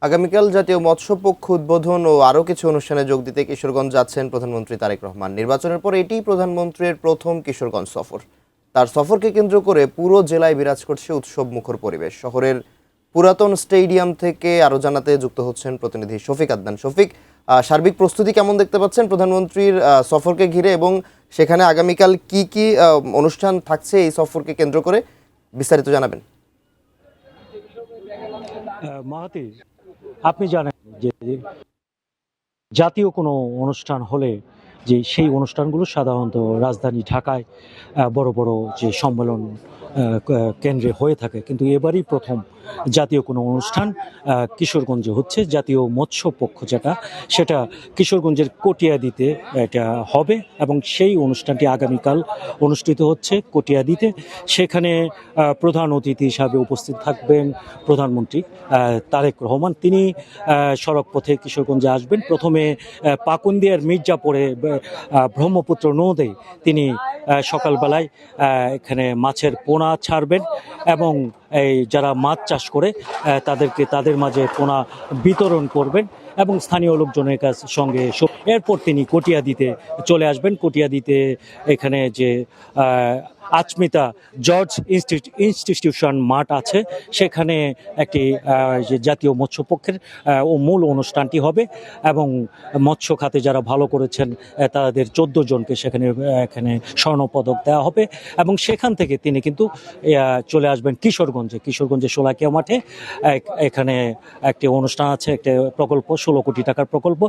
আগামীকাল জাতীয় মৎস্য পক্ষ উদ্বোধন ও আরও কিছু অনুষ্ঠানে যোগ দিতে কিশোরগঞ্জ যাচ্ছেন প্রধানমন্ত্রী তারেক রহমান। নির্বাচনের পর এটিই প্রধানমন্ত্রীর প্রথম কিশোরগঞ্জ সফর। তার সফরকে কেন্দ্র করে পুরো জেলায় বিরাজ করছে উৎসব মুখর পরিবেশ। শহরের পুরাতন স্টেডিয়াম থেকে আরও জানাতে যুক্ত হচ্ছেন প্রতিনিধি শফিক আদনান। শফিক, সার্বিক প্রস্তুতি কেমন দেখতে পাচ্ছেন প্রধানমন্ত্রীর সফরকে ঘিরে, এবং সেখানে আগামীকাল কি কি অনুষ্ঠান থাকছে এই সফরকে কেন্দ্র করে, বিস্তারিত জানাবেন। মাহাতি, আপনি জানেন যে জাতীয় কোনো অনুষ্ঠান হলে যে সেই অনুষ্ঠানগুলো সাধারণত রাজধানী ঢাকায় বড় বড় যে সম্মেলন কেন্দ্রে হয়ে থাকে, কিন্তু এবারই প্রথম জাতীয় কোনো অনুষ্ঠান কিশোরগঞ্জে হচ্ছে। জাতীয় মৎস্য পক্ষ সেটা কিশোরগঞ্জের কটিয়াদীতে এটা হবে এবং সেই অনুষ্ঠানটি আগামীকাল অনুষ্ঠিত হচ্ছে কটিয়াদীতে। সেখানে প্রধান অতিথি হিসাবে উপস্থিত থাকবেন প্রধানমন্ত্রী তারেক রহমান। তিনি সড়ক পথে কিশোরগঞ্জে আসবেন। প্রথমে পাকুন্দিয়ার মির্জাপুরে ব্রহ্মপুত্র নদে তিনি সকালবেলায় এখানে মাছের পোনা ছাড়বেন এবং এই যারা মাছ চাষ করে তাদের মাঝে পোনা বিতরণ করবেন এবং স্থানীয় লোকজনের সঙ্গে। এরপর তিনি কটিয়াদীতে চলে আসবেন। কটিয়াদীতে এখানে যে আচমিতা জর্জ ইনস্টিটিউশন মাঠ আছে, সেখানে একটি যে জাতীয় মৎস্য পক্ষের মূল অনুষ্ঠানটি হবে এবং মৎস্য খাতে যারা ভালো করেছেন তাদের 14 জনকে এখানে স্বর্ণপদক দেওয়া হবে এবং সেখান থেকে তিনি কিন্তু চলে আসবেন কিশোরগঞ্জে শোলাকিয়া মাঠে। এখানে একটি অনুষ্ঠান আছে, একটা প্রকল্প, 16 কোটি টাকার প্রকল্প,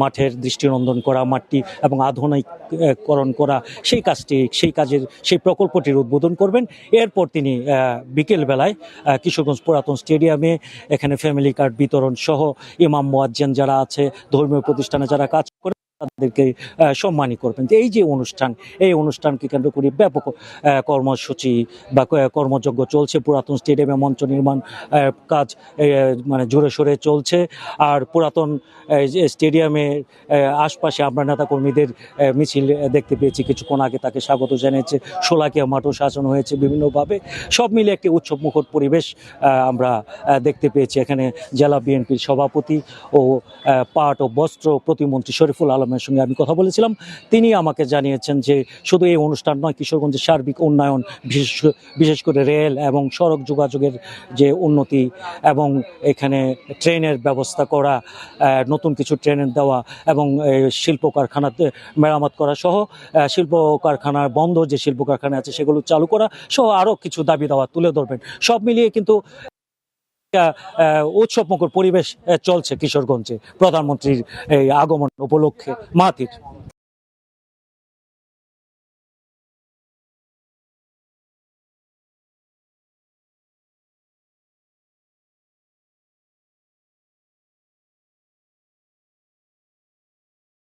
মাঠের দৃষ্টিনন্দন করা, মাঠটি এবং আধুনিকরণ করা, সেই প্রকল্পটির উদ্বোধন করবেন। এরপর তিনি বিকেল বেলায় কিশোরগঞ্জ পুরাতন স্টেডিয়ামে এখানে ফ্যামিলি কার্ড বিতরণ সহ ইমাম মুয়াজ্জিন যারা আছে, ধর্মীয় প্রতিষ্ঠানে যারা কাজ করে তাদেরকে সম্মানী করবেন। এই যে এই অনুষ্ঠানকে কেন্দ্র করে ব্যাপক কর্মসূচি বা কর্মযজ্ঞ চলছে। পুরাতন স্টেডিয়ামে মঞ্চ নির্মাণ কাজ মানে জোরে সোরে চলছে। আর পুরাতন স্টেডিয়ামে আশপাশে আমরা নেতা কর্মীদের মিছিল দেখতে পেয়েছি কিছুক্ষণ আগে, তাকে স্বাগত জানিয়েছে। শোলাকিয়া মাঠও সাজানো হয়েছে বিভিন্নভাবে। সব মিলে একটি উৎসব মুখর পরিবেশ আমরা দেখতে পেয়েছি। এখানে জেলা বিএনপির সভাপতি ও পাট ও বস্ত্র প্রতিমন্ত্রী শরীফুল আলমের সঙ্গে আমি কথা বলেছিলাম। তিনি আমাকে জানিয়েছেন যে শুধু এই অনুষ্ঠান নয়, কিশোরগঞ্জের সার্বিক উন্নয়ন, বিশেষ করে রেল এবং সড়ক যোগাযোগের যে উন্নতি এবং এখানে ট্রেনের ব্যবস্থা করা, নতুন কিছু ট্রেনের দেওয়া এবং শিল্প কারখানাতে মেরামত করা সহ শিল্প কারখানার বন্ধ যে শিল্প কারখানা আছে সেগুলো চালু করা সহ আরও কিছু দাবি দাওয়া তুলে ধরবেন। সব মিলিয়ে কিন্তু উৎসবমুখর পরিবেশ চলছে কিশোরগঞ্জে প্রধানমন্ত্রীর এই আগমন উপলক্ষে। মাহাতির।